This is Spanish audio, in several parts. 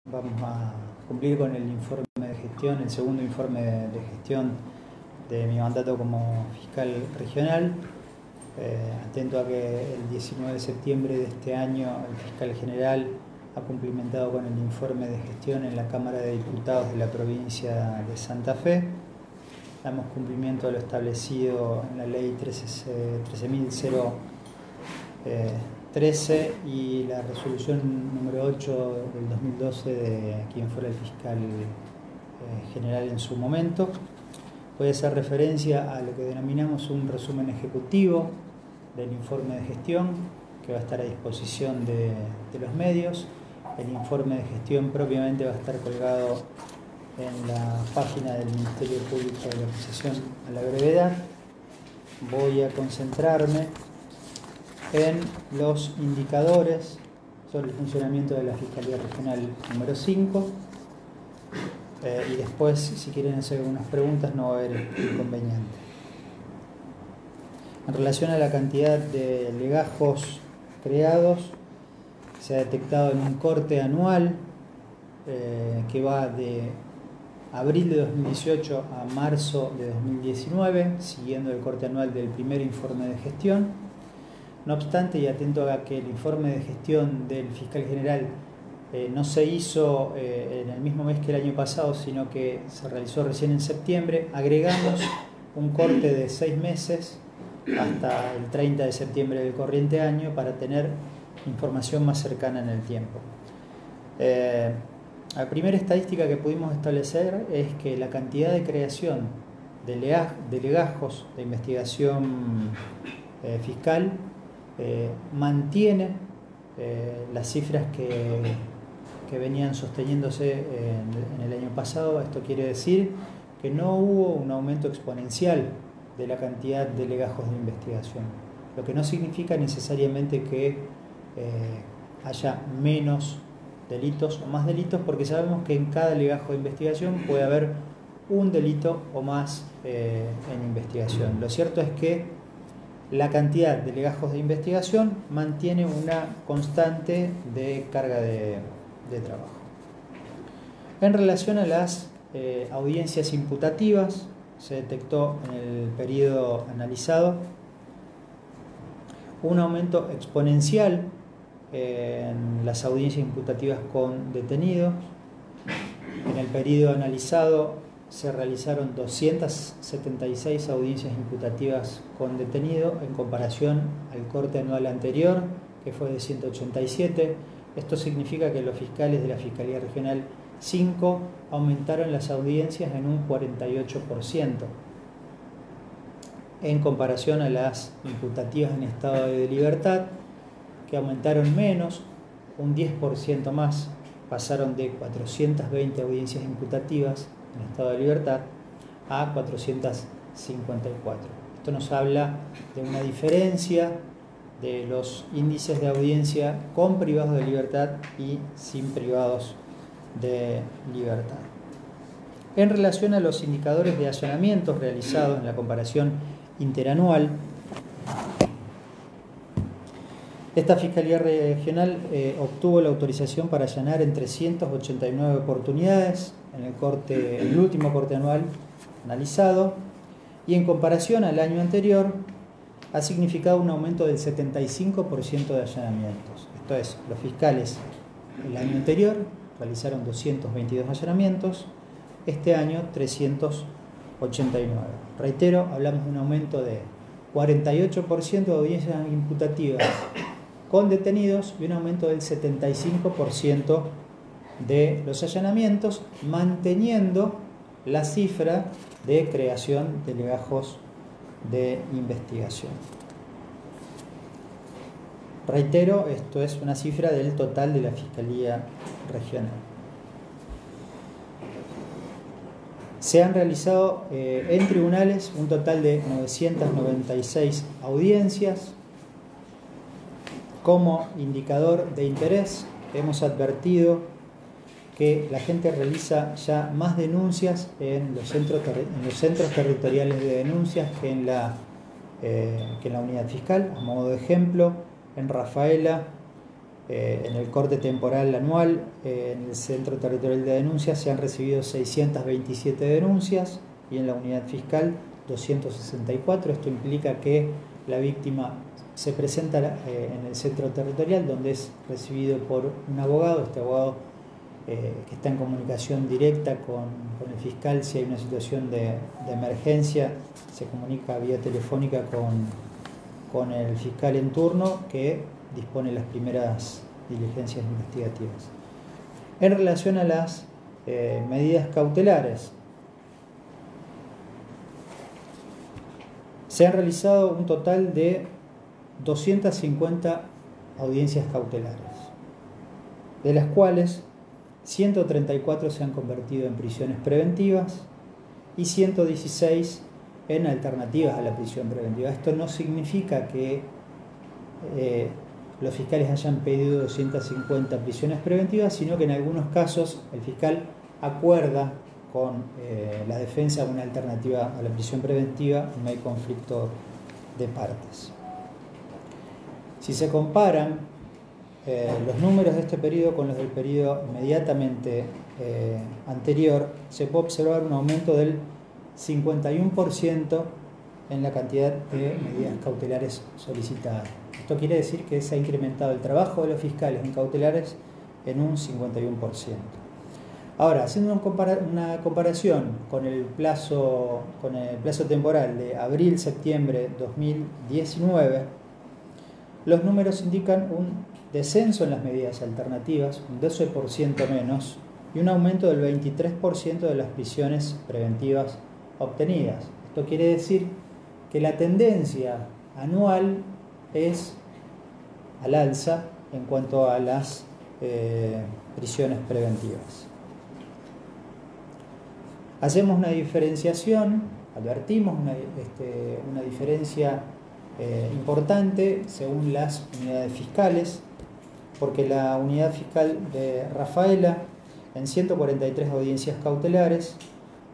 Vamos a cumplir con el informe de gestión, el segundo informe de gestión de mi mandato como fiscal regional. Atento a que el 19 de septiembre de este año el fiscal general ha cumplimentado con el informe de gestión en la Cámara de Diputados de la provincia de Santa Fe. Damos cumplimiento a lo establecido en la ley 13.013 y la resolución número 8 del 2012 de quien fuera el fiscal general en su momento. Puede hacer referencia a lo que denominamos un resumen ejecutivo del informe de gestión que va a estar a disposición de los medios. El informe de gestión propiamente va a estar colgado en la página del Ministerio Público de la Acusación a la brevedad. Voy a concentrarme en los indicadores sobre el funcionamiento de la Fiscalía Regional número 5 y después, si quieren hacer algunas preguntas, no va a haber inconveniente. En relación a la cantidad de legajos creados, se ha detectado en un corte anual que va de abril de 2018 a marzo de 2019, siguiendo el corte anual del primer informe de gestión. No obstante, y atento a que el informe de gestión del fiscal general no se hizo en el mismo mes que el año pasado, sino que se realizó recién en septiembre, agregamos un corte de 6 meses hasta el 30 de septiembre del corriente año para tener información más cercana en el tiempo. La primera estadística que pudimos establecer es que la cantidad de creación de legajos de investigación fiscal mantiene las cifras que venían sosteniéndose en el año pasado. Esto quiere decir que no hubo un aumento exponencial de la cantidad de legajos de investigación, lo que no significa necesariamente que haya menos delitos o más delitos, porque sabemos que en cada legajo de investigación puede haber un delito o más en investigación. Lo cierto es que la cantidad de legajos de investigación mantiene una constante de carga de trabajo. En relación a las audiencias imputativas, se detectó en el periodo analizado un aumento exponencial en las audiencias imputativas con detenidos. En el periodo analizado se realizaron 276 audiencias imputativas con detenido en comparación al corte anual anterior, que fue de 187. Esto significa que los fiscales de la Fiscalía Regional 5 aumentaron las audiencias en un 48%, en comparación a las imputativas en estado de libertad, que aumentaron menos, un 10% más, pasaron de 420 audiencias imputativas en estado de libertad a 454. Esto nos habla de una diferencia de los índices de audiencia con privados de libertad y sin privados de libertad. En relación a los indicadores de allanamientos realizados en la comparación interanual, esta Fiscalía Regional obtuvo la autorización para allanar en 389 oportunidades en el último corte anual analizado, y en comparación al año anterior ha significado un aumento del 75% de allanamientos. Esto es, los fiscales el año anterior realizaron 222 allanamientos, este año 389. Reitero, hablamos de un aumento de 48% de audiencias imputativas con detenidos y un aumento del 75% de los allanamientos, manteniendo la cifra de creación de legajos de investigación. Reitero, esto es una cifra del total de la Fiscalía Regional. Se han realizado en tribunales un total de 996 audiencias. Como indicador de interés, hemos advertido que la gente realiza ya más denuncias en los centros territoriales de denuncias que en la unidad fiscal. A modo de ejemplo, en Rafaela En el corte temporal anual, en el Centro Territorial de Denuncias se han recibido 627 denuncias y en la unidad fiscal 264. Esto implica que la víctima se presenta en el centro territorial, donde es recibido por un abogado. Este abogado que está en comunicación directa con el fiscal. Si hay una situación de emergencia, se comunica vía telefónica con el fiscal en turno, que dispone las primeras diligencias investigativas. En relación a las medidas cautelares, se han realizado un total de 250 audiencias cautelares, de las cuales 134 se han convertido en prisiones preventivas y 116 en alternativas a la prisión preventiva. Esto no significa que los fiscales hayan pedido 250 prisiones preventivas, sino que en algunos casos el fiscal acuerda con la defensa una alternativa a la prisión preventiva y no hay conflicto de partes. Si se comparan los números de este periodo con los del periodo inmediatamente anterior, se puede observar un aumento del 51% en la cantidad de medidas cautelares solicitadas. Esto quiere decir que se ha incrementado el trabajo de los fiscales en cautelares en un 51%. Ahora, haciendo una comparación con el plazo temporal de abril-septiembre 2019, los números indican un descenso en las medidas alternativas, un 12% menos, y un aumento del 23% de las prisiones preventivas obtenidas. Esto quiere decir que la tendencia anual es al alza en cuanto a las prisiones preventivas. Hacemos una diferenciación, advertimos una diferencia importante según las unidades fiscales, porque la unidad fiscal de Rafaela, en 143 audiencias cautelares,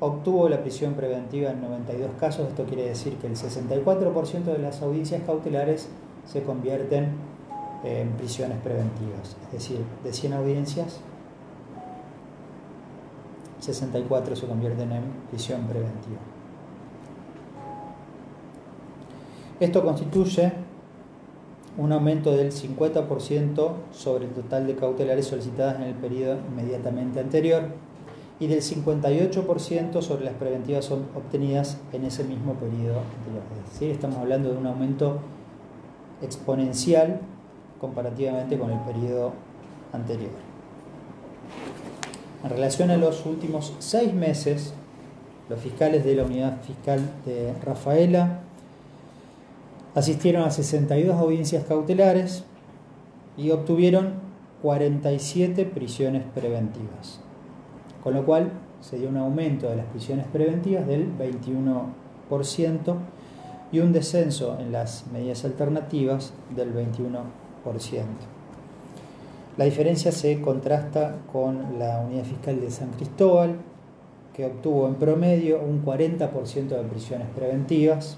obtuvo la prisión preventiva en 92 casos. Esto quiere decir que el 64% de las audiencias cautelares se convierten en prisiones preventivas. Es decir, de 100 audiencias, 64 se convierten en prisión preventiva. Esto constituye un aumento del 50% sobre el total de cautelares solicitadas en el periodo inmediatamente anterior y del 58% sobre las preventivas obtenidas en ese mismo periodo anterior. Es decir, estamos hablando de un aumento exponencial comparativamente con el periodo anterior. En relación a los últimos 6 meses, los fiscales de la unidad fiscal de Rafaela asistieron a 62 audiencias cautelares y obtuvieron 47 prisiones preventivas, con lo cual se dio un aumento de las prisiones preventivas del 21% y un descenso en las medidas alternativas del 21%. La diferencia se contrasta con la unidad fiscal de San Cristóbal, que obtuvo en promedio un 40% de prisiones preventivas.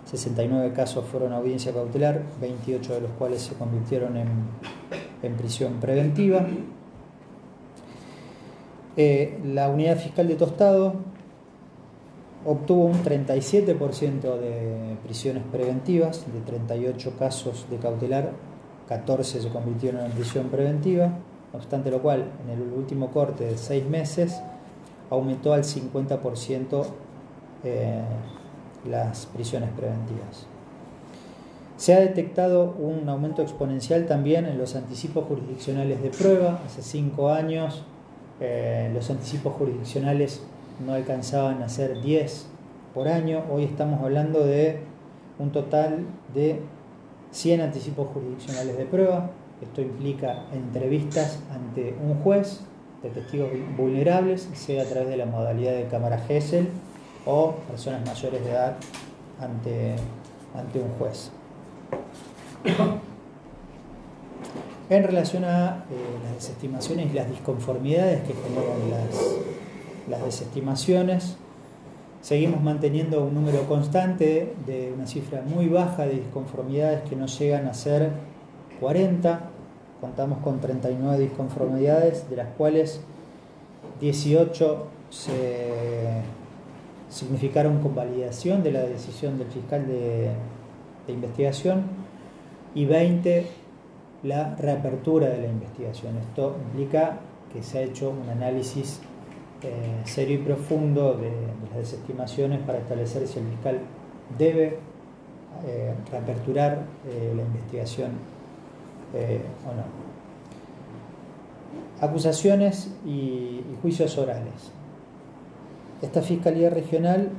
69 casos fueron audiencia cautelar, 28 de los cuales se convirtieron en prisión preventiva. La unidad fiscal de Tostado obtuvo un 37% de prisiones preventivas, de 38 casos de cautelar, 14 se convirtieron en prisión preventiva, no obstante lo cual, en el último corte de 6 meses, aumentó al 50% las prisiones preventivas. Se ha detectado un aumento exponencial también en los anticipos jurisdiccionales de prueba. Hace 5 años los anticipos jurisdiccionales no alcanzaban a ser 10 por año. Hoy estamos hablando de un total de 100 anticipos jurisdiccionales de prueba. Esto implica entrevistas ante un juez de testigos vulnerables, sea a través de la modalidad de cámara Gesell o personas mayores de edad ante un juez. En relación a las desestimaciones y las disconformidades que generan las desestimaciones, seguimos manteniendo un número constante de una cifra muy baja de disconformidades que no llegan a ser 40. contamos con 39 disconformidades, de las cuales 18 significaron convalidación de la decisión del fiscal de investigación y 20 la reapertura de la investigación. Esto implica que se ha hecho un análisis serio y profundo de las desestimaciones para establecer si el fiscal debe reaperturar la investigación o no. Acusaciones y juicios orales. Esta Fiscalía Regional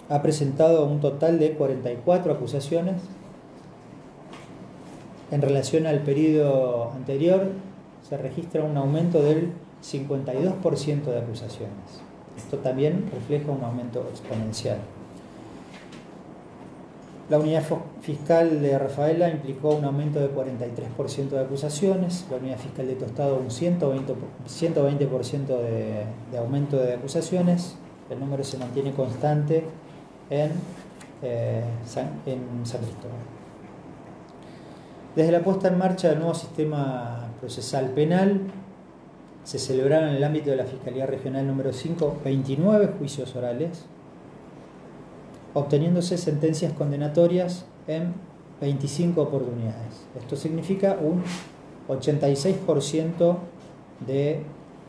ha presentado un total de 44 acusaciones. En relación al periodo anterior, se registra un aumento del 52% de acusaciones. Esto también refleja un aumento exponencial. La unidad fiscal de Rafaela implicó un aumento de 43% de acusaciones, la unidad fiscal de Tostado un 120% de aumento de acusaciones. El número se mantiene constante en San Cristóbal. Desde la puesta en marcha del nuevo sistema procesal penal, se celebraron en el ámbito de la Fiscalía Regional número 5 29 juicios orales, obteniéndose sentencias condenatorias en 25 oportunidades. Esto significa un 86% de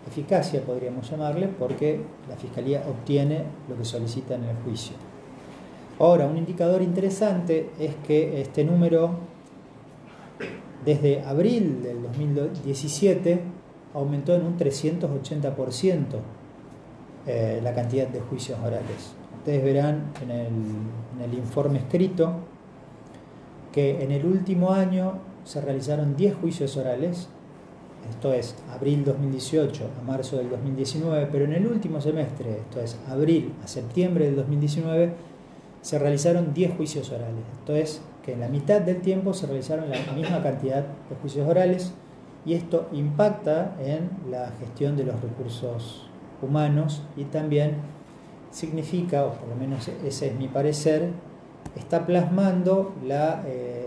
eficacia, podríamos llamarle, porque la Fiscalía obtiene lo que solicita en el juicio. Ahora, un indicador interesante es que este número, desde abril del 2017, aumentó en un 380% la cantidad de juicios orales. Ustedes verán en el informe escrito que en el último año se realizaron 10 juicios orales, esto es abril 2018 a marzo del 2019, pero en el último semestre, esto es abril a septiembre del 2019, se realizaron 10 juicios orales. Esto es que en la mitad del tiempo se realizaron la misma cantidad de juicios orales, y esto impacta en la gestión de los recursos humanos y también significa, o por lo menos ese es mi parecer, está plasmando la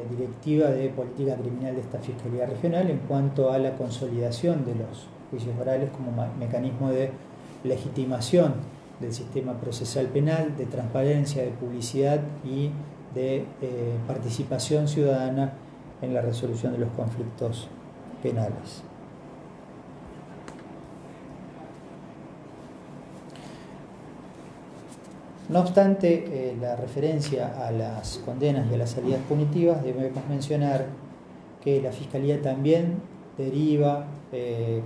directiva de política criminal de esta Fiscalía Regional en cuanto a la consolidación de los juicios orales como mecanismo de legitimación del sistema procesal penal, de transparencia, de publicidad y de participación ciudadana en la resolución de los conflictos penales. No obstante la referencia a las condenas y a las salidas punitivas, debemos mencionar que la Fiscalía también deriva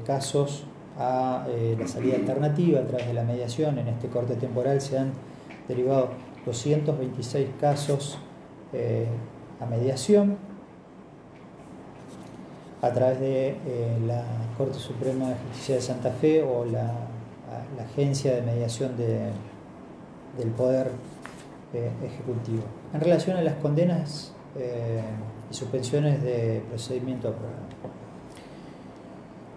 casos a la salida alternativa a través de la mediación. En este corte temporal se han derivado 226 casos a mediación a través de la Corte Suprema de Justicia de Santa Fe o la Agencia de Mediación del Poder Ejecutivo. En relación a las condenas y suspensiones de procedimiento aprobado,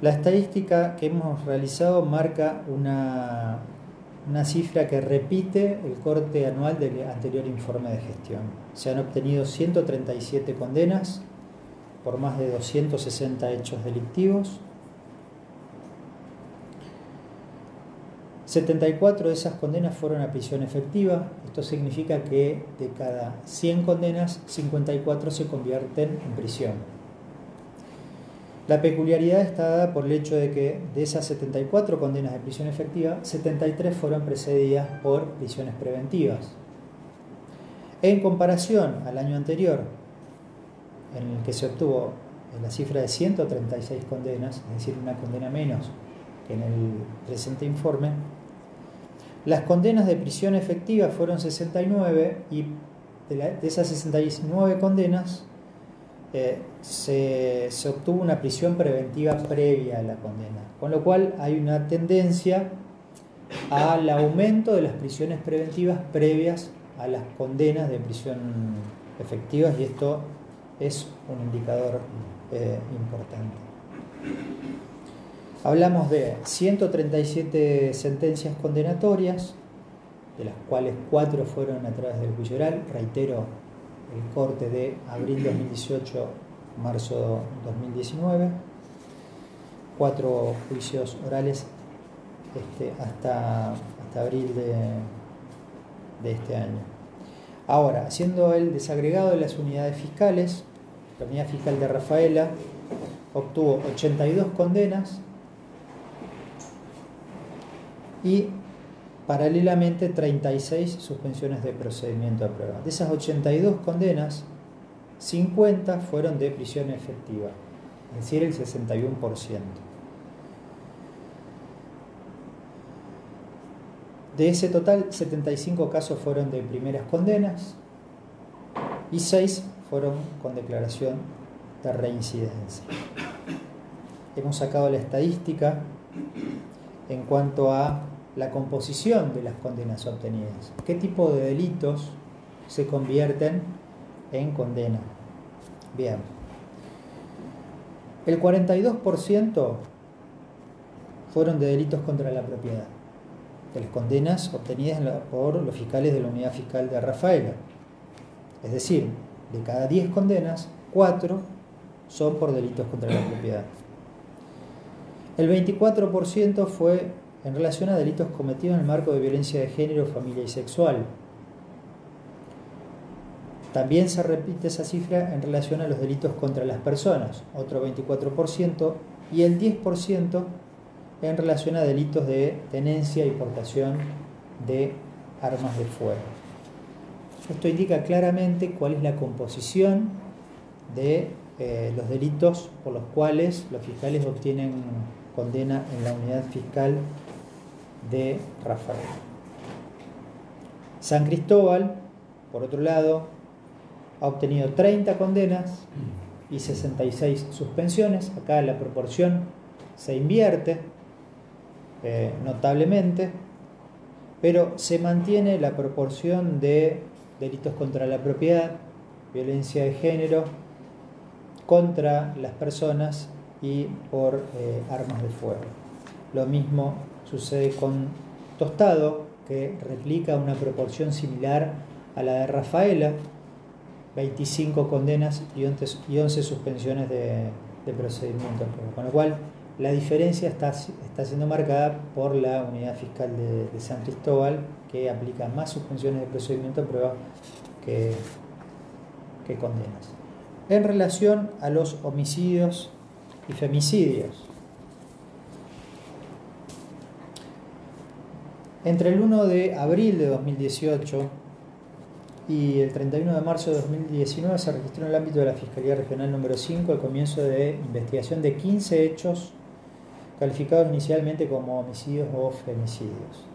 la estadística que hemos realizado marca una cifra que repite el corte anual del anterior informe de gestión. Se han obtenido 137 condenas por más de 260 hechos delictivos. 74 de esas condenas fueron a prisión efectiva. Esto significa que de cada 100 condenas, 54 se convierten en prisión. La peculiaridad está dada por el hecho de que de esas 74 condenas de prisión efectiva, 73 fueron precedidas por prisiones preventivas. En comparación al año anterior, en el que se obtuvo la cifra de 136 condenas, es decir, una condena menos que en el presente informe, las condenas de prisión efectiva fueron 69 y de esas 69 condenas se obtuvo una prisión preventiva previa a la condena, con lo cual hay una tendencia al aumento de las prisiones preventivas previas a las condenas de prisión efectivas, y esto es un indicador importante. Hablamos de 137 sentencias condenatorias, de las cuales 4 fueron a través del juicio oral. Reitero, el corte de abril 2018 marzo 2019, 4 juicios orales hasta abril de este año. Ahora, siendo el desagregado de las unidades fiscales, la unidad fiscal de Rafaela obtuvo 82 condenas y paralelamente 36 suspensiones de procedimiento a prueba. De esas 82 condenas, 50 fueron de prisión efectiva, es decir, el 61%. De ese total, 75 casos fueron de primeras condenas y 6 fueron con declaración de reincidencia. Hemos sacado la estadística en cuanto a la composición de las condenas obtenidas. ¿Qué tipo de delitos se convierten en condena? Bien. El 42% fueron de delitos contra la propiedad, de las condenas obtenidas por los fiscales de la unidad fiscal de Rafaela. Es decir, de cada 10 condenas, 4 son por delitos contra la propiedad. El 24% fue en relación a delitos cometidos en el marco de violencia de género, familia y sexual. También se repite esa cifra en relación a los delitos contra las personas, otro 24%, y el 10% en relación a delitos de tenencia y portación de armas de fuego. Esto indica claramente cuál es la composición de los delitos por los cuales los fiscales obtienen condena en la unidad fiscal de Rafaela. San Cristóbal, por otro lado, ha obtenido 30 condenas y 66 suspensiones. Acá la proporción se invierte notablemente, pero se mantiene la proporción de delitos contra la propiedad, violencia de género, contra las personas y por armas de fuego. Lo mismo sucede con Tostado, que replica una proporción similar a la de Rafaela, 25 condenas y 11 suspensiones de procedimiento. Con lo cual, la diferencia está siendo marcada por la unidad fiscal de San Cristóbal, que aplica más suspensiones de procedimiento a prueba que condenas. En relación a los homicidios y femicidios, entre el 1 de abril de 2018 y el 31 de marzo de 2019 se registró en el ámbito de la Fiscalía Regional número 5 el comienzo de investigación de 15 hechos calificados inicialmente como homicidios o femicidios.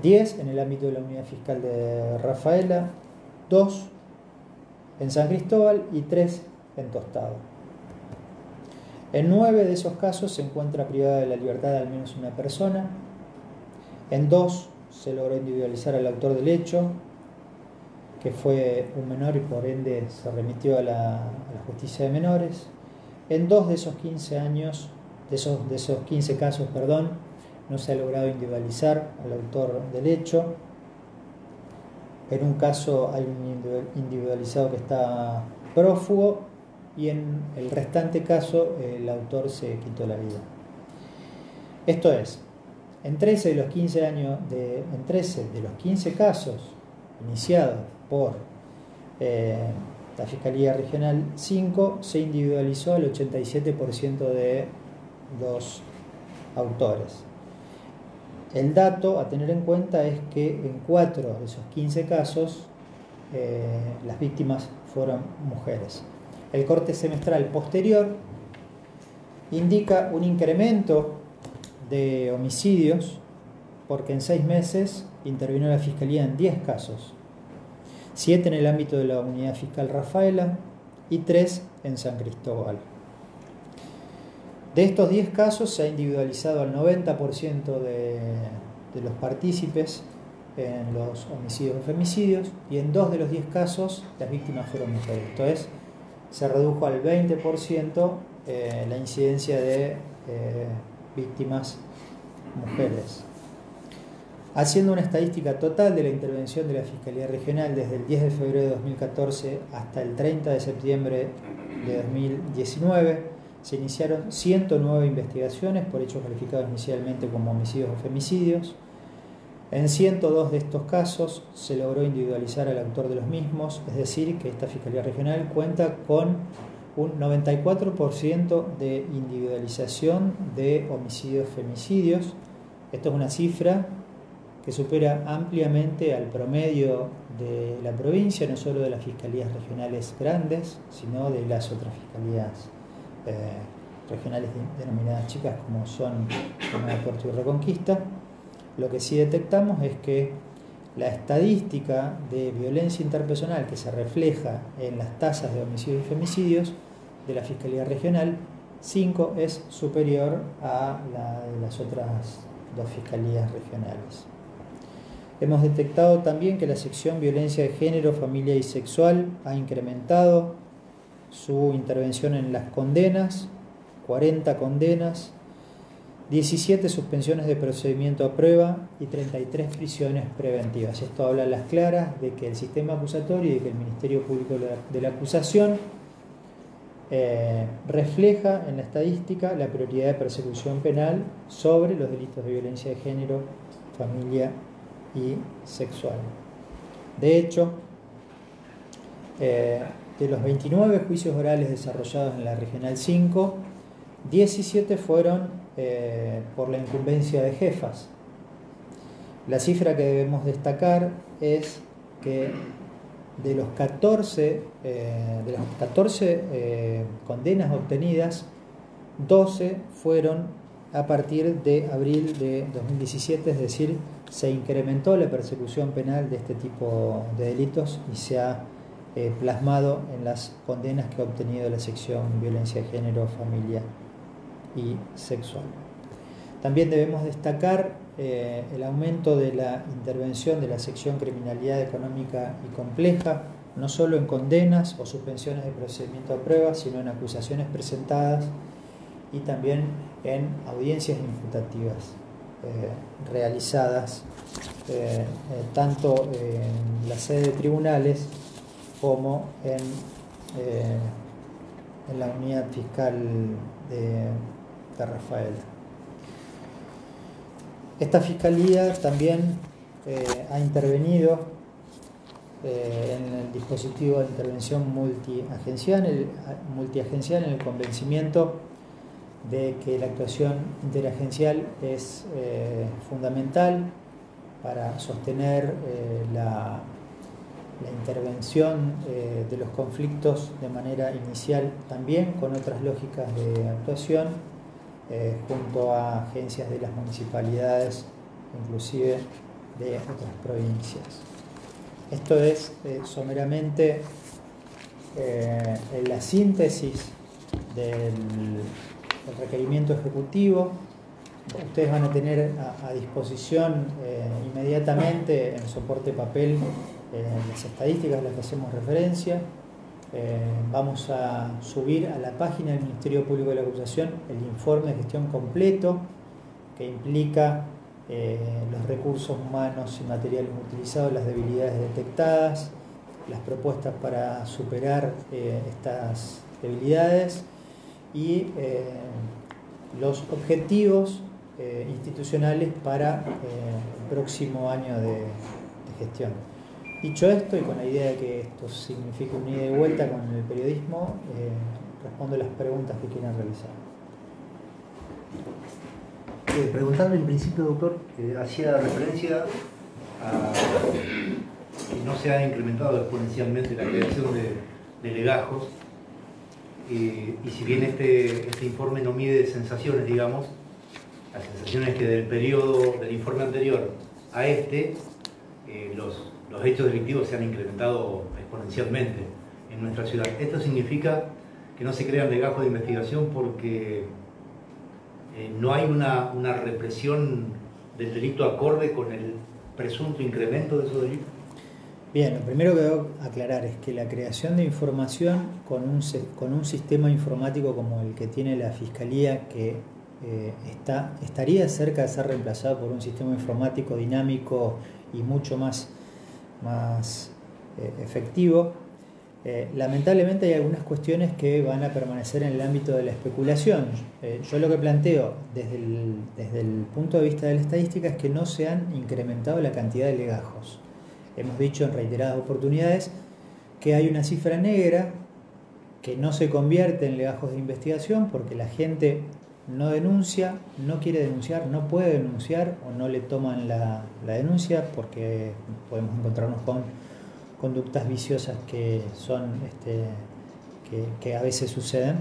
10 en el ámbito de la unidad fiscal de Rafaela, 2 en San Cristóbal y 3 en Tostado. En 9 de esos casos se encuentra privada de la libertad de al menos una persona. En 2 se logró individualizar al autor del hecho, que fue un menor y por ende se remitió a la justicia de menores. En 2 de esos 15 años, de esos 15 casos, no se ha logrado individualizar al autor del hecho. En un caso hay un individualizado que está prófugo y en el restante caso el autor se quitó la vida. Esto es, en 13 de los 15 casos iniciados por la Fiscalía Regional 5 se individualizó el 87% de los autores. El dato a tener en cuenta es que en 4 de esos 15 casos las víctimas fueron mujeres. El corte semestral posterior indica un incremento de homicidios porque en 6 meses intervino la Fiscalía en 10 casos, 7 en el ámbito de la unidad fiscal Rafaela y 3 en San Cristóbal. De estos 10 casos se ha individualizado al 90% de los partícipes en los homicidios o femicidios y en 2 de los 10 casos las víctimas fueron mujeres. Esto es, se redujo al 20% la incidencia de víctimas mujeres. Haciendo una estadística total de la intervención de la Fiscalía Regional desde el 10 de febrero de 2014 hasta el 30 de septiembre de 2019, se iniciaron 109 investigaciones por hechos calificados inicialmente como homicidios o femicidios. En 102 de estos casos se logró individualizar al autor de los mismos, es decir, que esta Fiscalía Regional cuenta con un 94% de individualización de homicidios-femicidios. Esto es una cifra que supera ampliamente al promedio de la provincia, no solo de las fiscalías regionales grandes, sino de las otras fiscalías regionales denominadas chicas, como son General Puerto y Reconquista. Lo que sí detectamos es que la estadística de violencia interpersonal que se refleja en las tasas de homicidios y femicidios de la Fiscalía Regional 5 es superior a la de las otras dos fiscalías regionales. Hemos detectado también que la sección Violencia de Género, Familia y Sexual ha incrementado su intervención en las condenas, 40 condenas, 17 suspensiones de procedimiento a prueba y 33 prisiones preventivas. Esto habla a las claras de que el sistema acusatorio y de que el Ministerio Público de la Acusación refleja en la estadística la prioridad de persecución penal sobre los delitos de violencia de género, familia y sexual. De hecho, de los 29 juicios orales desarrollados en la Regional 5, 17 fueron por la incumbencia de jefas. La cifra que debemos destacar es que de los 14 condenas obtenidas, 12 fueron a partir de abril de 2017, es decir, se incrementó la persecución penal de este tipo de delitos y se ha plasmado en las condenas que ha obtenido la sección Violencia de Género, Familia y Sexual. También debemos destacar el aumento de la intervención de la sección Criminalidad Económica y Compleja, no solo en condenas o suspensiones de procedimiento a prueba, sino en acusaciones presentadas y también en audiencias imputativas realizadas tanto en la sede de tribunales como en la unidad fiscal de Rafaela. Esta fiscalía también ha intervenido en el dispositivo de intervención multiagencial en el convencimiento de que la actuación interagencial es fundamental para sostener la intervención de los conflictos de manera inicial, también con otras lógicas de actuación, junto a agencias de las municipalidades, inclusive de otras provincias. Esto es someramente la síntesis del requerimiento ejecutivo. Ustedes van a tener a disposición inmediatamente en soporte papel las estadísticas a las que hacemos referencia. Vamos a subir a la página del Ministerio Público de la Acusación el informe de gestión completo que implica los recursos humanos y materiales utilizados, las debilidades detectadas, las propuestas para superar estas debilidades y los objetivos institucionales para el próximo año de gestión. Dicho esto, y con la idea de que esto signifique un ida y vuelta con el periodismo, respondo las preguntas que quieran realizar. Preguntarle en principio, doctor, hacía referencia a que no se ha incrementado exponencialmente la creación de legajos, y si bien este informe no mide sensaciones, digamos, las sensaciones que del periodo del informe anterior a los hechos delictivos se han incrementado exponencialmente en nuestra ciudad. Esto significa que no se crean legajos de investigación porque no hay una represión del delito acorde con el presunto incremento de esos delitos. Bien, lo primero que debo aclarar es que la creación de información con un sistema informático como el que tiene la Fiscalía, que estaría cerca de ser reemplazado por un sistema informático dinámico y mucho más efectivo. Lamentablemente hay algunas cuestiones que van a permanecer en el ámbito de la especulación. Yo lo que planteo desde el punto de vista de la estadística es que no se han incrementado la cantidad de legajos. Hemos dicho en reiteradas oportunidades que hay una cifra negra que no se convierte en legajos de investigación porque la gente no denuncia, no quiere denunciar, no puede denunciar o no le toman la denuncia porque podemos encontrarnos con conductas viciosas que son que a veces suceden.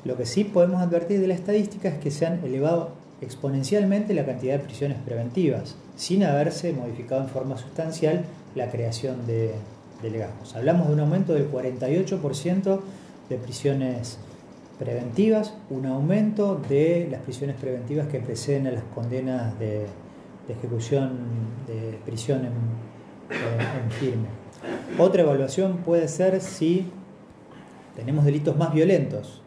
Lo que sí podemos advertir de la estadística es que se han elevado exponencialmente la cantidad de prisiones preventivas sin haberse modificado en forma sustancial la creación de legajos. Hablamos de un aumento del 48% de prisiones preventivas, un aumento de las prisiones preventivas que preceden a las condenas de ejecución de prisión en firme. Otra evaluación puede ser si tenemos delitos más violentos.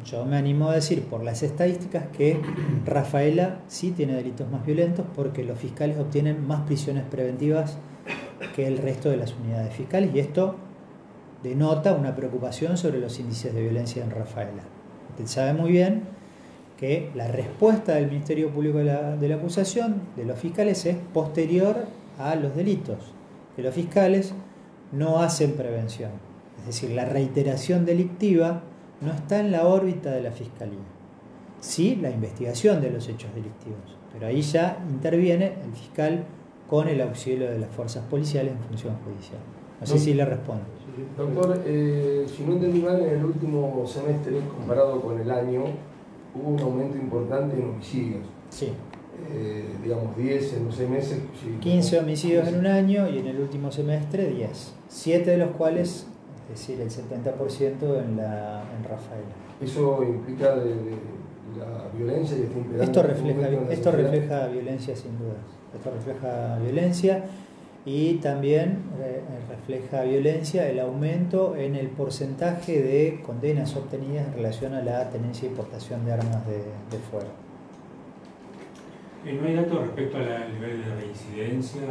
Yo me animo a decir por las estadísticas que Rafaela sí tiene delitos más violentos porque los fiscales obtienen más prisiones preventivas que el resto de las unidades fiscales y esto denota una preocupación sobre los índices de violencia en Rafaela. Usted sabe muy bien que la respuesta del Ministerio Público de la acusación de los fiscales es posterior a los delitos, que los fiscales no hacen prevención. Es decir, la reiteración delictiva no está en la órbita de la Fiscalía. Sí, la investigación de los hechos delictivos, pero ahí ya interviene el fiscal con el auxilio de las fuerzas policiales en función judicial. No sé si le respondo. Doctor, si no entendí mal, en el último semestre, comparado con el año, hubo un aumento importante en homicidios. Sí. Digamos 10 en los 6 meses. 15 homicidios en un año y en el último semestre 10. 7 de los cuales, es decir, el 70% en Rafaela. ¿Eso implica de la violencia que está imperando? Esto refleja violencia sin dudas. Esto refleja violencia y también refleja violencia el aumento en el porcentaje de condenas obtenidas en relación a la tenencia y portación de armas de fuego. ¿No hay datos respecto al nivel de reincidencia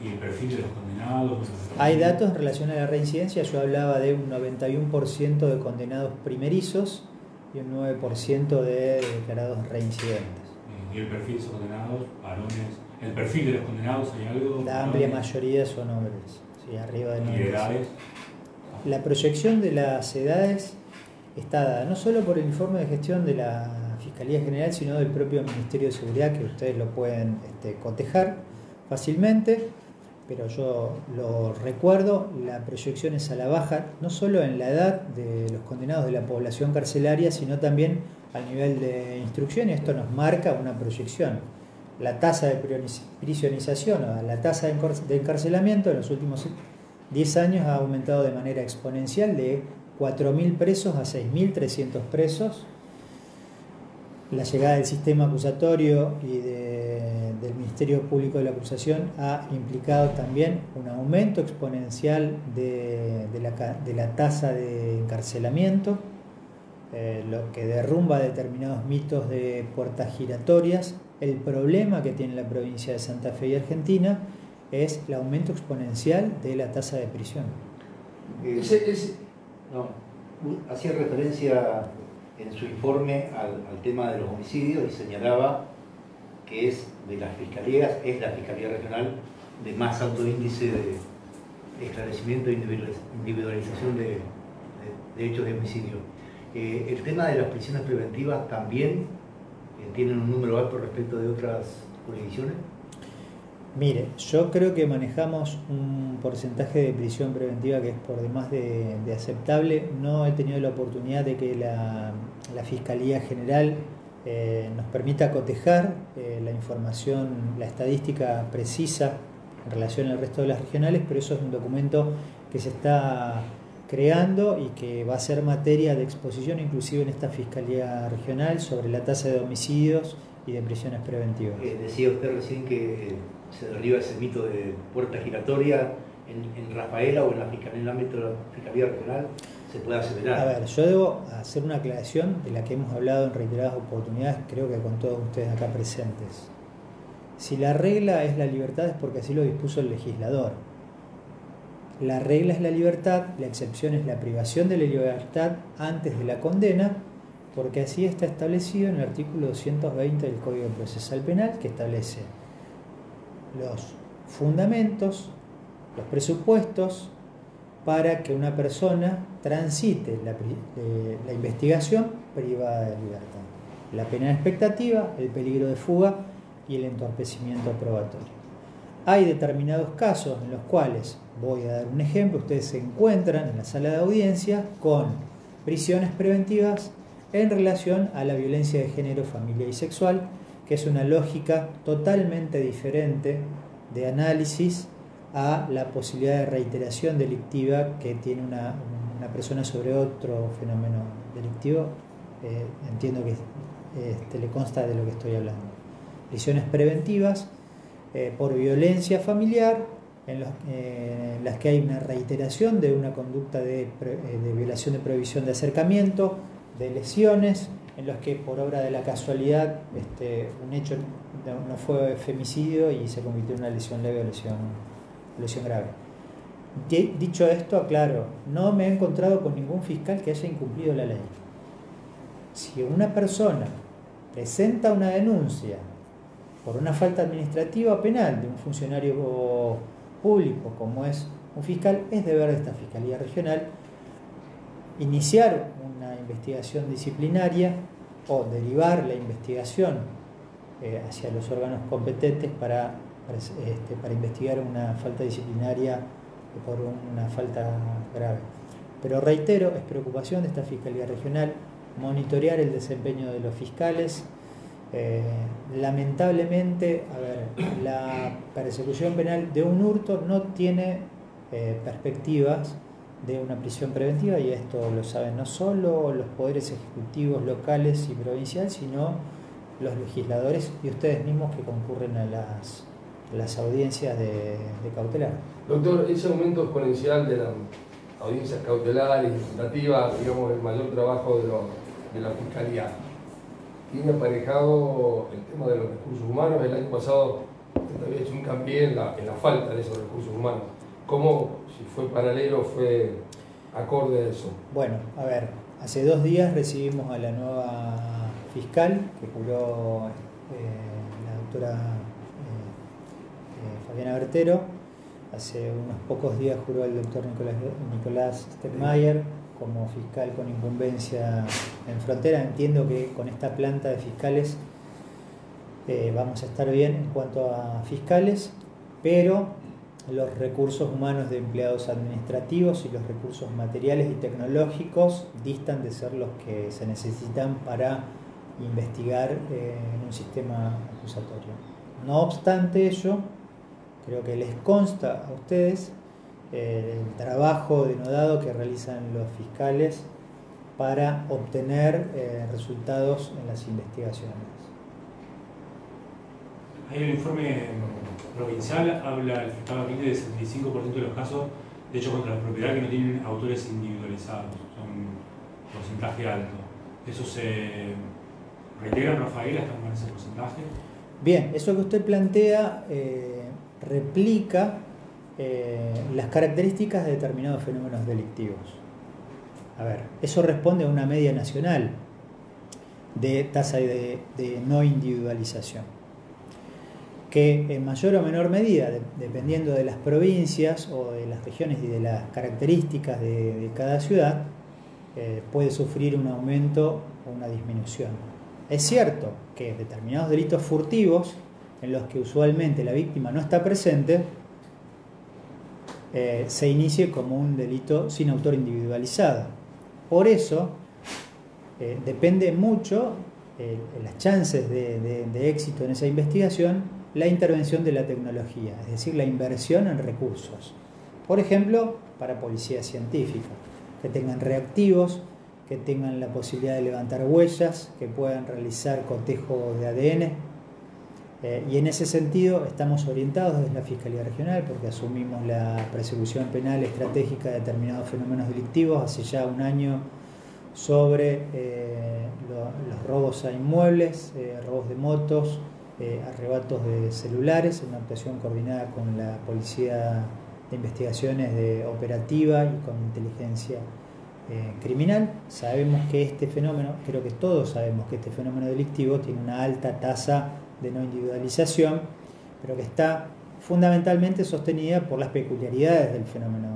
y el perfil de los condenados? Hay datos en relación a la reincidencia. Yo hablaba de un 91% de condenados primerizos y un 9% de declarados reincidentes. ¿Y el perfil de esos condenados, varones? ¿El perfil de los condenados hay algo? La amplia mayoría son hombres, sí, arriba de 9. ¿Y edades? La proyección de las edades está dada no solo por el informe de gestión de la Fiscalía General, sino del propio Ministerio de Seguridad, que ustedes lo pueden cotejar fácilmente, pero yo lo recuerdo, la proyección es a la baja, no solo en la edad de los condenados de la población carcelaria, sino también al nivel de instrucción, y esto nos marca una proyección. La tasa de prisionización o la tasa de encarcelamiento en los últimos 10 años ha aumentado de manera exponencial de 4.000 presos a 6.300 presos. La llegada del sistema acusatorio y del Ministerio Público de la Acusación ha implicado también un aumento exponencial de la tasa de encarcelamiento, lo que derrumba determinados mitos de puertas giratorias. El problema que tiene la provincia de Santa Fe y Argentina es el aumento exponencial de la tasa de prisión. Hacía referencia en su informe al tema de los homicidios y señalaba que es la Fiscalía Regional de más alto índice de esclarecimiento e individualización de hechos de homicidio. El tema de las prisiones preventivas también tienen un número alto respecto de otras jurisdicciones. Mire, yo creo que manejamos un porcentaje de prisión preventiva que es por demás de aceptable. No he tenido la oportunidad de que la Fiscalía General nos permita cotejar la información, la estadística precisa en relación al resto de las regionales, pero eso es un documento que se está creando y que va a ser materia de exposición inclusive en esta Fiscalía Regional sobre la tasa de homicidios y de prisiones preventivas. Decía usted recién que se derriba ese mito de puerta giratoria en Rafaela o en el ámbito de la Fiscalía Regional. se puede acelerar. A ver, yo debo hacer una aclaración de la que hemos hablado en reiteradas oportunidades, creo que con todos ustedes acá presentes. Si la regla es la libertad es porque así lo dispuso el legislador. La regla es la libertad, la excepción es la privación de la libertad antes de la condena, porque así está establecido en el artículo 220 del Código Procesal Penal, que establece los fundamentos, los presupuestos para que una persona transite la investigación privada de libertad. La pena expectativa, el peligro de fuga y el entorpecimiento probatorio. Hay determinados casos en los cuales, voy a dar un ejemplo, ustedes se encuentran en la sala de audiencia con prisiones preventivas en relación a la violencia de género, familiar y sexual, que es una lógica totalmente diferente de análisis a la posibilidad de reiteración delictiva que tiene una persona sobre otro fenómeno delictivo. Entiendo que le consta de lo que estoy hablando. Prisiones preventivas por violencia familiar, en las que hay una reiteración de una conducta de violación de prohibición de acercamiento, de lesiones, en los que por obra de la casualidad un hecho no fue femicidio y se convirtió en una lesión leve o lesión grave. Dicho esto, aclaro, no me he encontrado con ningún fiscal que haya incumplido la ley. Si una persona presenta una denuncia por una falta administrativa o penal de un funcionario público como es un fiscal, es deber de esta Fiscalía Regional iniciar una investigación disciplinaria o derivar la investigación hacia los órganos competentes para investigar una falta disciplinaria por una falta grave. Pero reitero, es preocupación de esta Fiscalía Regional monitorear el desempeño de los fiscales. Lamentablemente, la persecución penal de un hurto no tiene perspectivas de una prisión preventiva, y esto lo saben no solo los poderes ejecutivos locales y provinciales, sino los legisladores y ustedes mismos que concurren a las audiencias de cautelar. Doctor, ese aumento exponencial de las audiencias cautelares y legislativas, digamos, el mayor trabajo de la Fiscalía, tiene aparejado el tema de los recursos humanos. El año pasado usted había hecho hincapié en la falta de esos recursos humanos. ¿Cómo, si fue paralelo, fue acorde a eso? Bueno, hace 2 días recibimos a la nueva fiscal que juró la doctora Fabiana Bertero. Hace unos pocos días juró el doctor Nicolás Stegmayer como fiscal con incumbencia en frontera. Entiendo que con esta planta de fiscales vamos a estar bien en cuanto a fiscales, pero los recursos humanos de empleados administrativos y los recursos materiales y tecnológicos distan de ser los que se necesitan para investigar en un sistema acusatorio. No obstante ello, creo que les consta a ustedes el trabajo denodado que realizan los fiscales para obtener resultados en las investigaciones. Hay un informe provincial, habla el fiscal de 75% de los casos de hecho contra la propiedad que no tienen autores individualizados, son un porcentaje alto. ¿Eso se reintegra, Rafael, hasta con ese porcentaje? Bien, eso que usted plantea replica las características de determinados fenómenos delictivos. Eso responde a una media nacional de tasa de no individualización, que en mayor o menor medida, dependiendo de las provincias o de las regiones y de las características de cada ciudad, puede sufrir un aumento o una disminución. Es cierto que determinados delitos furtivos, en los que usualmente la víctima no está presente, se inicie como un delito sin autor individualizado. Por eso depende mucho las chances de éxito en esa investigación, la intervención de la tecnología, es decir, la inversión en recursos. Por ejemplo, para policía científica, que tengan reactivos, que tengan la posibilidad de levantar huellas, que puedan realizar cotejo de ADN, Y en ese sentido estamos orientados desde la Fiscalía Regional porque asumimos la persecución penal estratégica de determinados fenómenos delictivos hace ya un año sobre los robos a inmuebles, robos de motos, arrebatos de celulares, en una actuación coordinada con la Policía de Investigaciones Operativa y con inteligencia criminal. Sabemos que este fenómeno, creo que todos sabemos que este fenómeno delictivo tiene una alta tasa de no individualización, pero que está fundamentalmente sostenida por las peculiaridades del fenómeno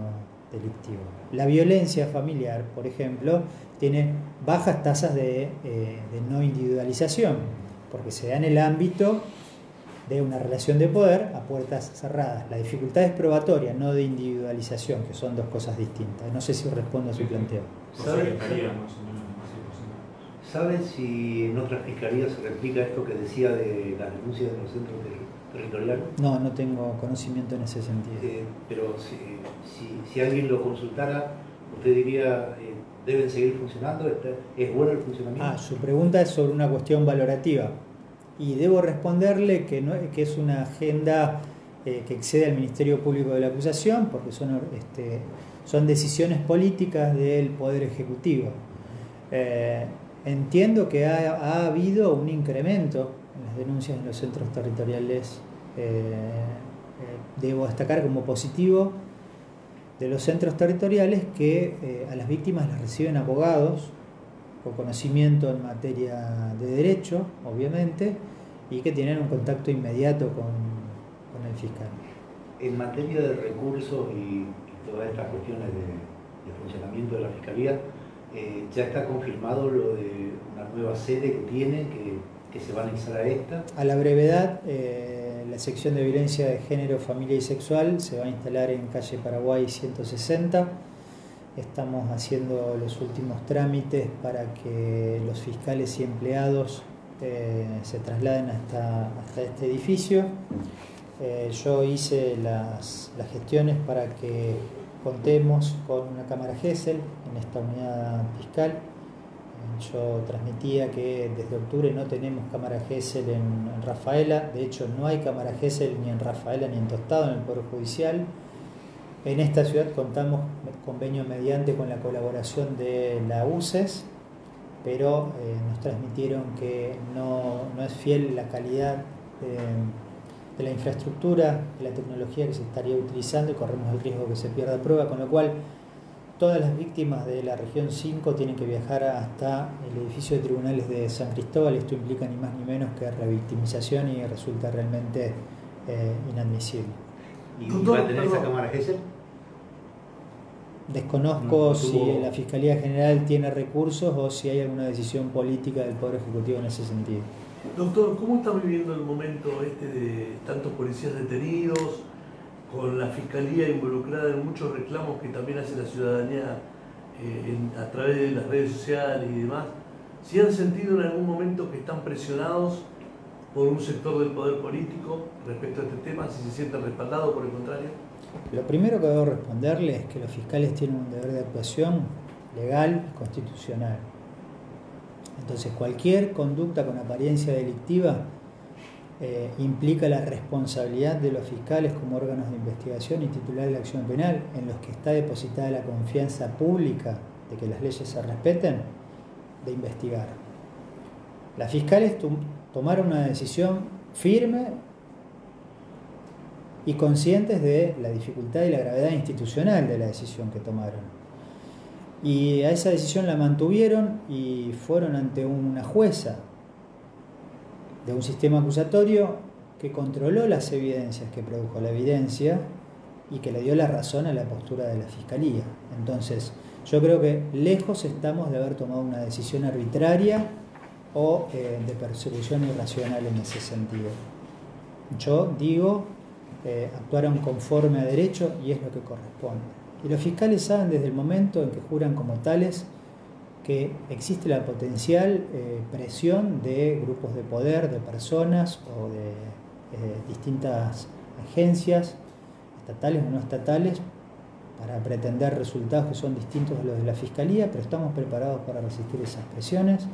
delictivo. La violencia familiar, por ejemplo, tiene bajas tasas de no individualización, porque se da en el ámbito de una relación de poder a puertas cerradas. La dificultad es probatoria, no de individualización, que son dos cosas distintas. No sé si respondo a su planteo. ¿Saben si en otras fiscalías se replica esto que decía de las denuncias de los centros territoriales? No, no tengo conocimiento en ese sentido. Pero si alguien lo consultara, usted diría, ¿deben seguir funcionando? ¿Es bueno el funcionamiento? Su pregunta es sobre una cuestión valorativa. Y debo responderle que es una agenda que excede al Ministerio Público de la Acusación, porque son decisiones políticas del Poder Ejecutivo. Entiendo que ha habido un incremento en las denuncias en los centros territoriales. Debo destacar como positivo de los centros territoriales que a las víctimas las reciben abogados con conocimiento en materia de derecho, obviamente, y que tienen un contacto inmediato con el fiscal. En materia de recursos y todas estas cuestiones de funcionamiento de la Fiscalía, ¿ya está confirmado lo de una nueva sede que tienen, que se va a anexar a esta? A la brevedad, la sección de violencia de género, familia y sexual se va a instalar en calle Paraguay 160. Estamos haciendo los últimos trámites para que los fiscales y empleados se trasladen hasta este edificio. Yo hice las gestiones para que contemos con una cámara Gesell en esta unidad fiscal. Yo transmitía que desde octubre no tenemos cámara Gesell en Rafaela. De hecho, no hay cámara Gesell ni en Rafaela ni en Tostado, en el Poder Judicial. En esta ciudad contamos convenio mediante con la colaboración de la UCES, pero nos transmitieron que no es fiel la calidad de la infraestructura, de la tecnología que se estaría utilizando y corremos el riesgo que se pierda prueba, con lo cual todas las víctimas de la región 5 tienen que viajar hasta el edificio de tribunales de San Cristóbal. Esto implica ni más ni menos que revictimización y resulta realmente inadmisible. ¿Y va a tener esa cámara Gesell? Desconozco si la Fiscalía General tiene recursos o si hay alguna decisión política del Poder Ejecutivo en ese sentido. Doctor, ¿cómo está viviendo el momento de tantos policías detenidos, con la Fiscalía involucrada en muchos reclamos que también hace la ciudadanía a través de las redes sociales y demás? ¿Si han sentido en algún momento que están presionados por un sector del poder político respecto a este tema? ¿Si se sienten respaldados, por el contrario? Lo primero que debo responderle es que los fiscales tienen un deber de actuación legal y constitucional. Entonces, cualquier conducta con apariencia delictiva implica la responsabilidad de los fiscales como órganos de investigación y titulares de la acción penal, en los que está depositada la confianza pública de que las leyes se respeten, de investigar. Las fiscales tomaron una decisión firme y conscientes de la dificultad y la gravedad institucional de la decisión que tomaron. Y a esa decisión la mantuvieron y fueron ante una jueza de un sistema acusatorio que controló las evidencias, que produjo la evidencia y que le dio la razón a la postura de la Fiscalía. Entonces, yo creo que lejos estamos de haber tomado una decisión arbitraria o de persecución irracional en ese sentido. Yo digo, actuaron conforme a derecho y es lo que corresponde. Y los fiscales saben desde el momento en que juran como tales que existe la potencial presión de grupos de poder, de personas o de distintas agencias, estatales o no estatales, para pretender resultados que son distintos a los de la Fiscalía, pero estamos preparados para resistir esas presiones.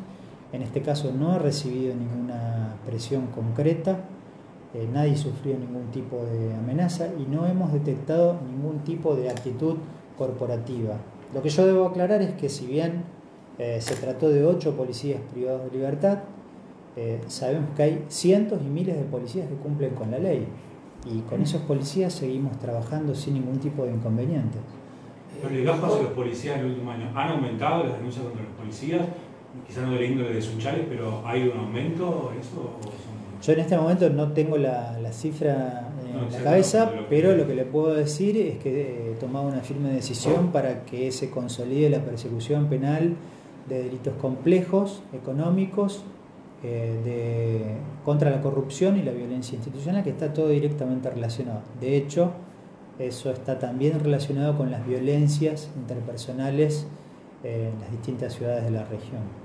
En este caso no ha recibido ninguna presión concreta. nadie sufrió ningún tipo de amenaza y no hemos detectado ningún tipo de actitud corporativa. Lo que yo debo aclarar es que si bien se trató de 8 policías privados de libertad, sabemos que hay cientos y miles de policías que cumplen con la ley y con esos policías seguimos trabajando sin ningún tipo de inconveniente. Los legajos hacia los policías en el último año han aumentado las denuncias contra los policías, quizás no de la índole de Sunchales, pero ¿hay un aumento en eso? ¿O son... Yo en este momento no tengo la cifra en la cabeza, pero lo que le puedo decir es que he tomado una firme decisión para que se consolide la persecución penal de delitos complejos, económicos, contra la corrupción y la violencia institucional, que está todo directamente relacionado. De hecho, eso está también relacionado con las violencias interpersonales en las distintas ciudades de la región.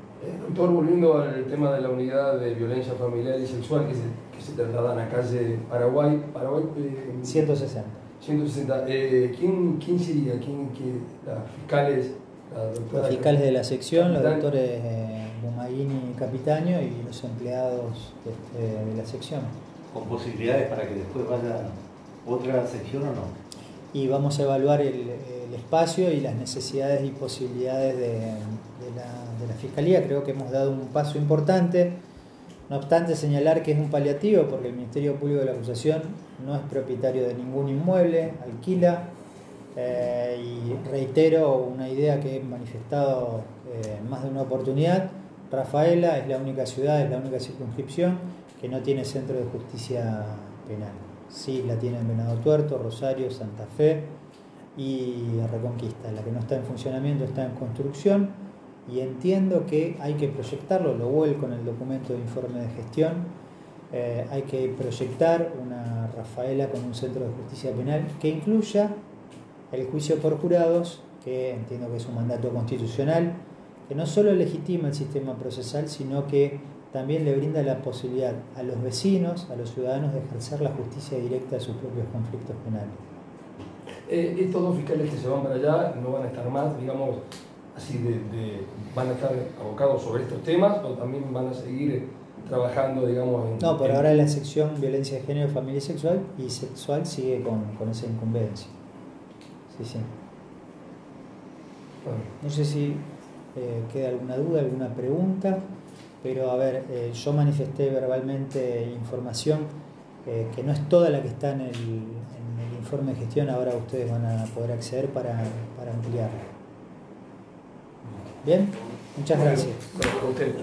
Doctor, volviendo al tema de la unidad de violencia familiar y sexual que se trasladan a calle Paraguay 160. 160. ¿Quién sería? ¿Las fiscales? Los fiscales de la sección, los doctores Bumaguini y Capitaño y los empleados de la sección. ¿Con posibilidades para que después vaya otra sección o no? Y vamos a evaluar el espacio y las necesidades y posibilidades de la Fiscalía. Creo que hemos dado un paso importante. No obstante, señalar que es un paliativo porque el Ministerio Público de la Acusación no es propietario de ningún inmueble, alquila. Y reitero una idea que he manifestado en más de una oportunidad. Rafaela es la única ciudad, es la única circunscripción que no tiene centro de justicia penal. Sí la tienen Venado Tuerto, Rosario, Santa Fe y Reconquista. La que no está en funcionamiento está en construcción y entiendo que hay que proyectarlo, lo vuelco en el documento de informe de gestión. Hay que proyectar una Rafaela con un centro de justicia penal que incluya el juicio por jurados, que entiendo que es un mandato constitucional, que no solo legitima el sistema procesal, sino que también le brinda la posibilidad a los vecinos, a los ciudadanos, de ejercer la justicia directa de sus propios conflictos penales. Estos 2 fiscales que se van para allá no van a estar más, digamos, así van a estar abocados sobre estos temas o también van a seguir trabajando, digamos, en... No, por ahora la sección violencia de género, familia y sexual sigue con esa incumbencia. Sí. Bueno. No sé si queda alguna duda, alguna pregunta, pero a ver, yo manifesté verbalmente información que no es toda la que está en el informe de gestión, ahora ustedes van a poder acceder para ampliarla. Bien, muchas gracias. Bueno, a usted.